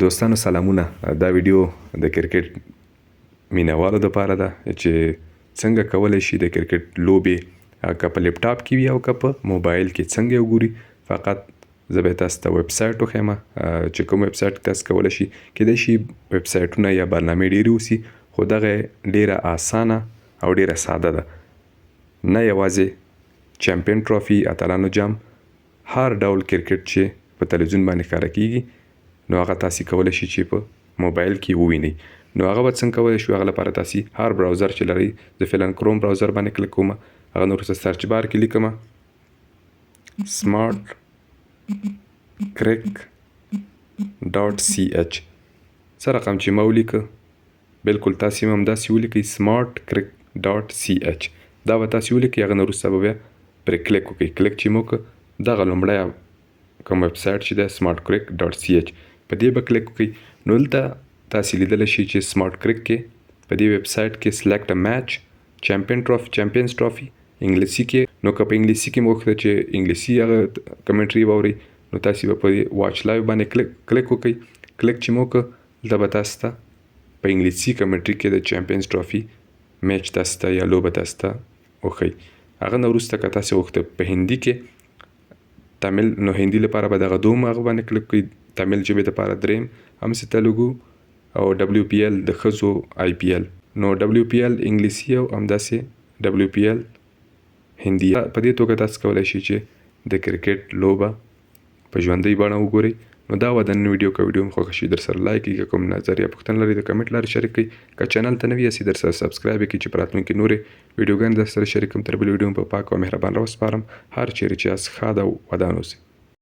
دوستانو سلامونه. دا ویډیو د کرکټ مینوالو دپاره ده چې څنګه کولی شي د کرکټ لوبې که په لیپټاپ کې وي او که په موبایل کې څنګه یې وګوري. فقط زه به تاسو ته ویب سایټ وښیم چې کوم ویب سایټ تاسو کولی شي. کیدای شي ویب سایټونه یا برنامې ډېرې اوسي، خو دغه ډېره اسانه او ډېره ساده ده. نه یوازې چمپیون ټرافي، اتلانو جام، هر ډول کرکټ چې په تلویزیون باندې ښکاره کیږي نو هغه تاسې کولی شي چې په موبایل کې ووینئ. نو هغه به څنګه کولی شو؟ هغه لپاره تاسې هر براوزر چې لرئ، زه فعلا کروم براوزر باندې کلیک کوم، هغه نه وروسته سرچ بار کې لیکم smart crick .ch. څه رقم چې ما ولیکه بلکل تاسې هم همداسې ولیکئ smart crick .ch. دا به تاسې ولیکئ، هغه نه وروسته به بیا پرې کلیک وکړئ. کلیک چې مو وکړه دغه لومړی کوم ویب سایټ چې دی smart crick .ch په دې به کلیک وکړئ. نو دلته تاسې لیدلی شئ چې سمارټ کریک کې په دې ویب سایټ کې سلیکټ ا میچ، چمپیونز ټرافي انګلیسي کې. نو که په انګلیسي کې مو غوښته چې انګلیسي هغه کمنټري واورئ نو تاسې به په واچ لایو باندې کلیک وکړئ. کلیک چې مو وکړه دلته به تاسو ته په انګلیسي کمنټري کې د چمپیونز ټرافي میچ تاسو ته یا لوبه تاسو ته وښیي. هغه نه وروسته که تاسې غوښته په هندي کې تامل، نو هندي لپاره به دغه دوم هغه باندې کلیک کړئ. تامل ژبې دپاره دریم، همسې تلګو او WPL د ښځو IPL. نو WPL انګلیسي او همداسې WPL هندي. په دې توګه تاسو کولی شئ چې د کرکټ لوبه په ژوندۍ بڼه وګورئ. نو دا وه د نن ویډیو. که ویډیو مو خوښه شي درسره لایک کړئ، که کوم نظر یا پوښتنه لرئ د کمنټ لارې شریک کړئ. که چینل ته نوي یاستئ درسره سبسکرایب یې کړئ چې په راتلونکي نورې ویډیوګانې درسره شریک کړم. تر بلې ویډیو په پاک او مهربان راوسپارم. هر چیرې چې یاست ښاد او ودان اوسئ.